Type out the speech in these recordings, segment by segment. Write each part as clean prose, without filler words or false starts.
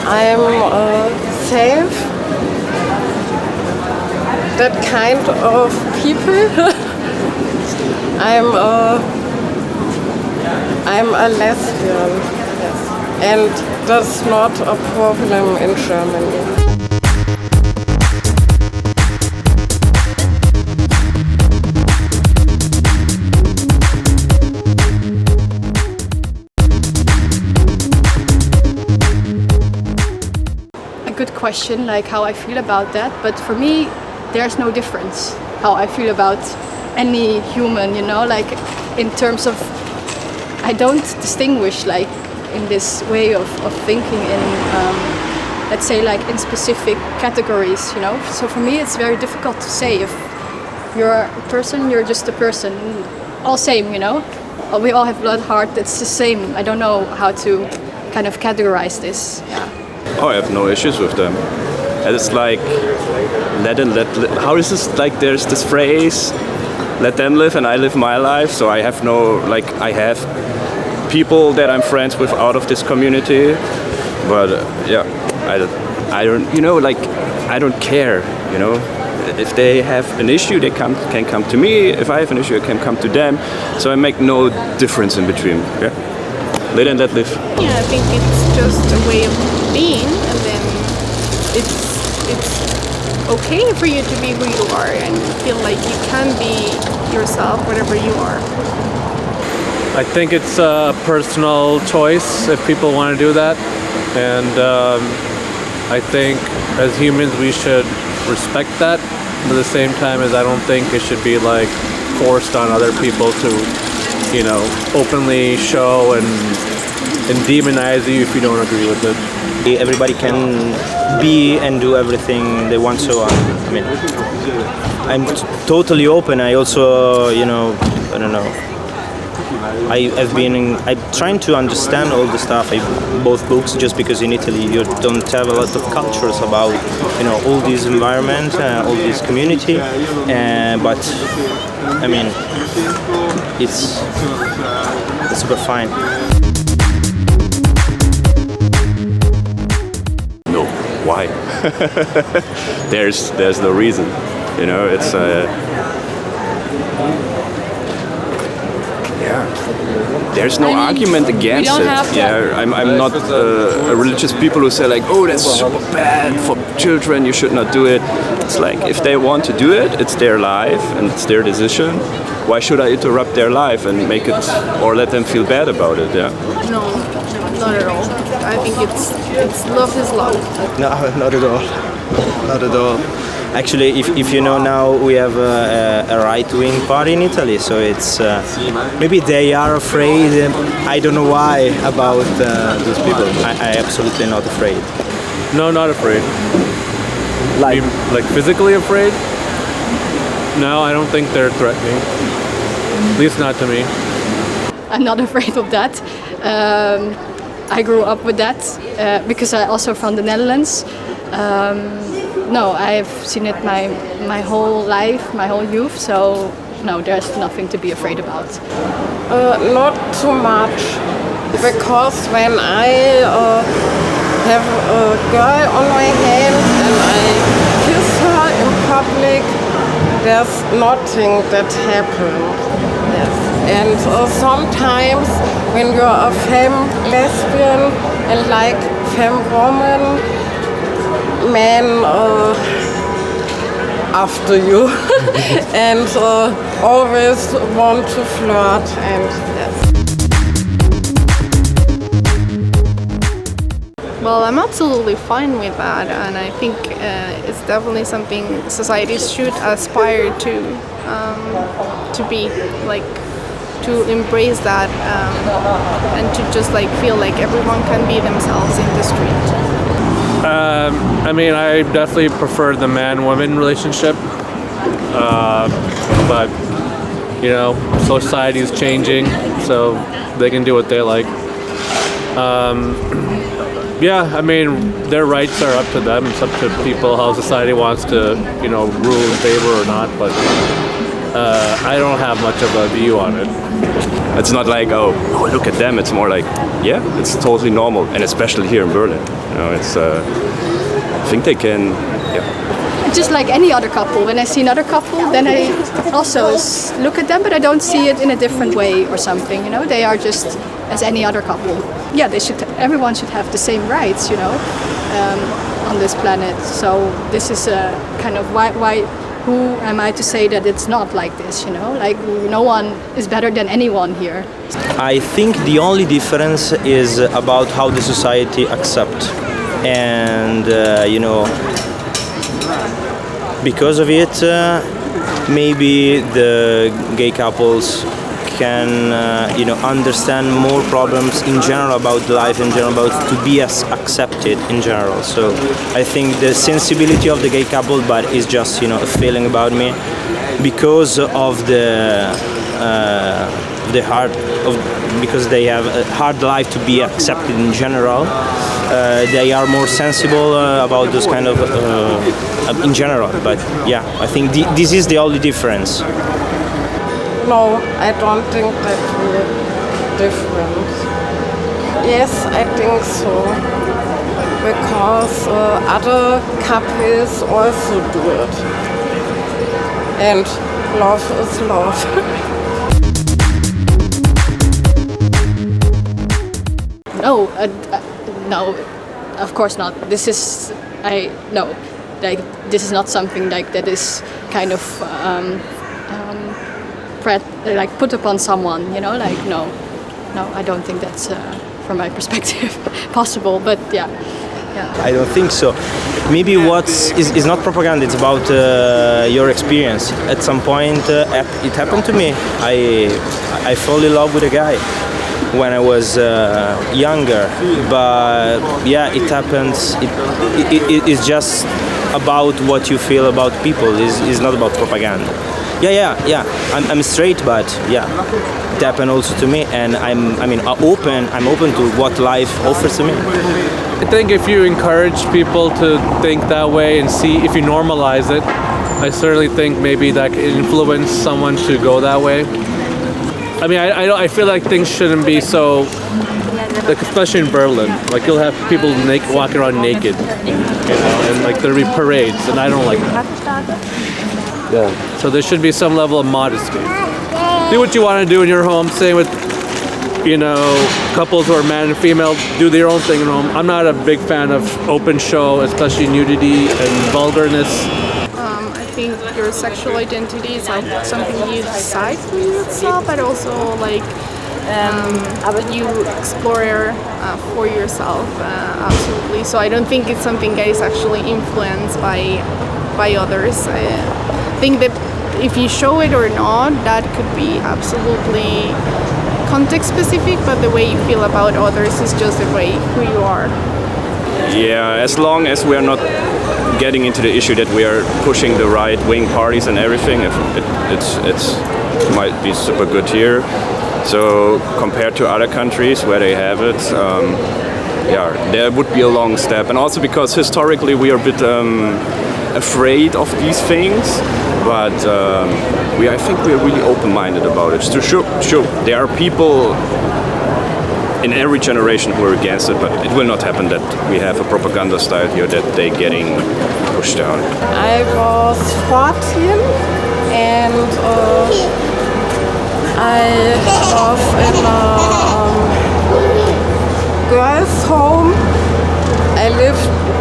I'm safe. That kind of people. I'm a lesbian, yes. And that's not a problem in Germany. Good question, like how I feel about that, but for me there's no difference how I feel about any human, like in terms of I don't distinguish like in this way of thinking in let's say like in specific categories, so for me it's very difficult to say if you're a person, you're just a person, all same, we all have blood, heart, it's the same. I don't know how to kind of categorize this. Oh, I have no issues with them. And it's like, how is this, like there's this phrase, let them live and I live my life, so I have I have people that I'm friends with out of this community, but I don't, I don't care, If they have an issue, they can come to me. If I have an issue, I can come to them. So I make no difference in between, Let and let live. Yeah, I think it's just a way of being, and then it's okay for you to be who you are and feel like you can be yourself, whatever you are. I think it's a personal choice if people want to do that, and I think as humans we should respect that, but at the same time as I don't think it should be like forced on other people to openly show and demonize you if you don't agree with it. Everybody can be and do everything they want, so I'm totally open. I also, I don't know. I'm trying to understand all the stuff, both books, just because in Italy you don't have a lot of cultures about, all this environment, all this community, but it's super fine. No, why? There's no reason, it's there's no argument against it. I'm not a religious people who say like, oh, that's super bad for children, you should not do it. It's like, if they want to do it, it's their life and it's their decision. Why should I interrupt their life and make it or let them feel bad about it? No, not at all. I think it's love is love. No, not at all. Not at all. Actually, if you know now, we have a right-wing party in Italy, so it's maybe they are afraid. I don't know why about those people. I absolutely not afraid. No, not afraid. Like physically afraid? No, I don't think they're threatening. At least not to me. I'm not afraid of that. I grew up with that because I also from the Netherlands. No, I've seen it my whole life, my whole youth, so no, there's nothing to be afraid about. Not too much, because when I have a girl on my hand and I kiss her in public, there's nothing that happened. Yes. And sometimes when you're a femme lesbian and like femme woman, men after you and always want to flirt and yes. Well, I'm absolutely fine with that, and I think it's definitely something societies should aspire to be, like, to embrace that and to just like feel like everyone can be themselves in the street. I definitely prefer the man-woman relationship, but society is changing, so they can do what they like. Their rights are up to them. It's up to people how society wants to, rule in favor or not. But I don't have much of a view on it. It's not like, oh, look at them. It's more like, yeah, it's totally normal, and especially here in Berlin. You know, it's. I think they can. Yeah. Just like any other couple. When I see another couple, then I also look at them, but I don't see it in a different way or something. You know, they are just as any other couple. Yeah, they should. Everyone should have the same rights. You know, on this planet. So this is a kind of why. Who am I to say that it's not like this? You know, like no one is better than anyone here. I think the only difference is about how the society accepts, and you know, because of it, maybe the gay couples can you know, understand more problems in general about life in general, about to be as accepted in general. So I think the sensibility of the gay couple, but is just, you know, a feeling about me, because of the because they have a hard life to be accepted in general. They are more sensible about those kind of in general. But yeah, I think this is the only difference. No, I don't think that we're different. Yes, I think so. Because other couples also do it. And love is love. No, no, of course not. This is no, like this is not something like that is kind of like put upon someone. You know, like no, I don't think that's from my perspective possible. But yeah. I don't think so. Maybe what is not propaganda. It's about your experience. At some point, it happened to me. I fell in love with a guy when I was younger, but yeah, it happens. It's just about what you feel about people. It's not about propaganda. Yeah. I'm straight, but yeah, it happened also to me, and I'm open to what life offers to me. I think if you encourage people to think that way and see if you normalize it, I certainly think maybe that can influence someone to go that way. I mean, I feel like things shouldn't be so, like especially in Berlin, like you'll have people walking around naked, you know, and like there'll be parades, and I don't like that. Yeah. So there should be some level of modesty. Do what you want to do in your home. Same with, you know, couples who are man and female, do their own thing at home. I'm not a big fan of open show, especially nudity and vulgarness. I think your sexual identity is like something you decide for yourself, but also like you explore for yourself, absolutely. So I don't think it's something that is actually influenced by others. I think that if you show it or not, that could be absolutely context specific, but the way you feel about others is just the way who you are. Yeah, as long as we are not getting into the issue that we are pushing the right-wing parties and everything, it might be super good here. So compared to other countries where they have it, yeah, there would be a long step. And also because historically we are a bit afraid of these things, but I think we are really open-minded about it. So sure, there are people in every generation who are against it, but it will not happen that we have a propaganda style here that they're getting pushed down. I was 14 and I was in a girls' home.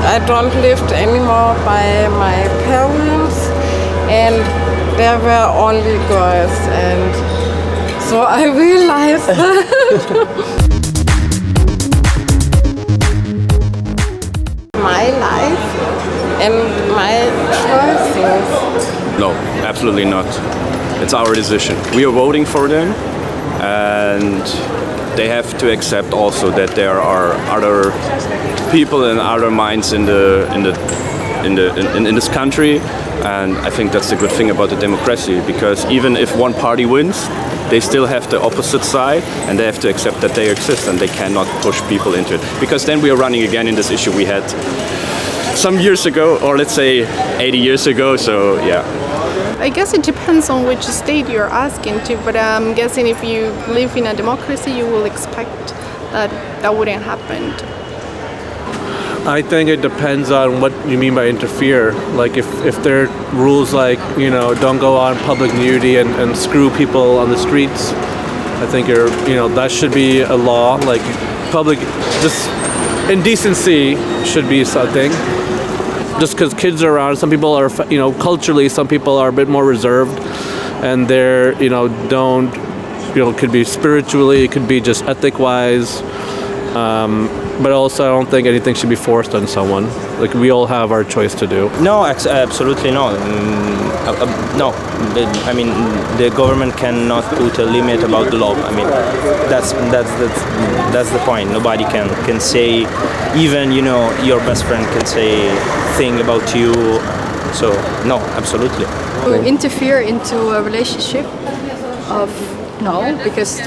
I don't live anymore by my parents, and there were only girls, and so I realized my life and my choices. No, absolutely not. It's our decision. We are voting for them, and they have to accept also that there are other people and other minds in this country, and I think that's the good thing about the democracy, because even if one party wins, they still have the opposite side, and they have to accept that they exist, and they cannot push people into it, because then we are running again in this issue we had some years ago, or let's say 80 years ago. So yeah. I guess it depends on which state you're asking to, but I'm guessing if you live in a democracy, you will expect that that wouldn't happen. I think it depends on what you mean by interfere. Like if there are rules like, don't go on public nudity and screw people on the streets, I think that should be a law. Like public, just indecency should be something. Just because kids are around, some people are, culturally, some people are a bit more reserved, and they're, could be spiritually, it could be just ethic-wise. But also, I don't think anything should be forced on someone. Like, we all have our choice to do. No, absolutely no. No. I mean, the government cannot put a limit about the law. I mean, that's the point. Nobody can say, even your best friend can say thing about you. So no, absolutely. To interfere into a relationship no, because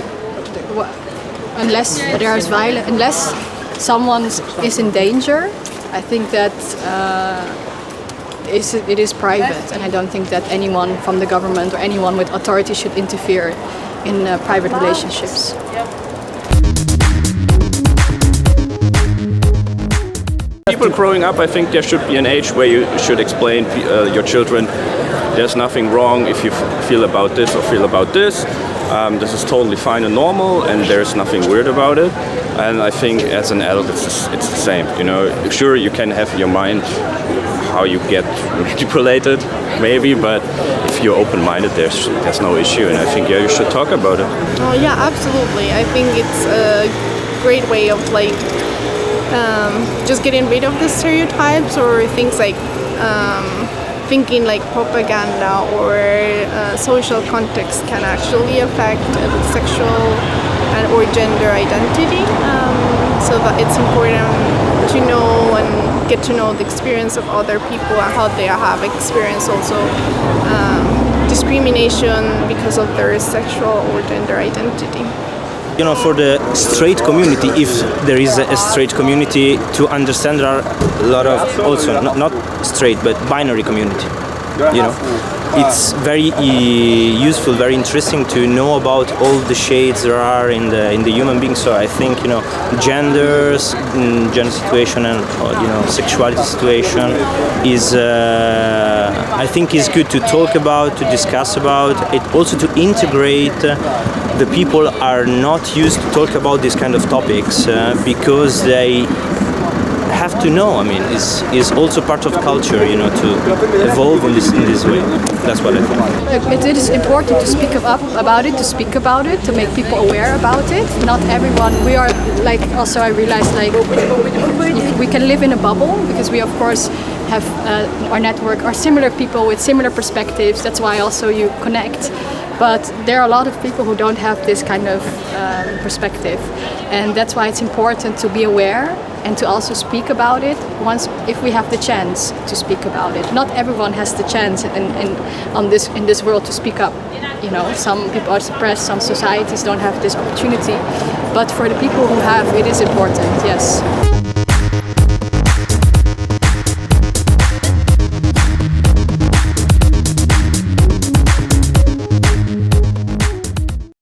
unless there is violence, unless someone is in danger, I think that it is private, and I don't think that anyone from the government or anyone with authority should interfere in private relationships. People growing up, I think there should be an age where you should explain your children there's nothing wrong if you feel about this or feel about this. This is totally fine and normal, and there's nothing weird about it. And I think as an adult, it's the same. Sure, you can have your mind how you get manipulated, maybe, but if you're open-minded, there's no issue, and I think you should talk about it. Oh yeah, absolutely. I think it's a great way of just getting rid of the stereotypes or things like thinking like propaganda or social context can actually affect sexual and or gender identity. So that it's important to know and get to know the experience of other people and how they have experienced also discrimination because of their sexual or gender identity. For the straight community, if there is a straight community, to understand there are a lot of also not straight but binary community. It's very useful, very interesting to know about all the shades there are in the human being. So I think gender situation and sexuality situation is I think is good to talk about, to discuss about it, also to integrate. The people are not used to talk about these kind of topics because they have to know. I mean, is also part of culture, to evolve in this way. That's what I think. It is important to speak about it, to make people aware about it. Not everyone. We are also I realized we can live in a bubble because we of course have our network are similar people with similar perspectives. That's why also you connect. But there are a lot of people who don't have this kind of perspective, and that's why it's important to be aware and to also speak about it if we have the chance to speak about it. Not everyone has the chance in this world to speak up. Some people are suppressed, some societies don't have this opportunity, but for the people who have, it is important, yes.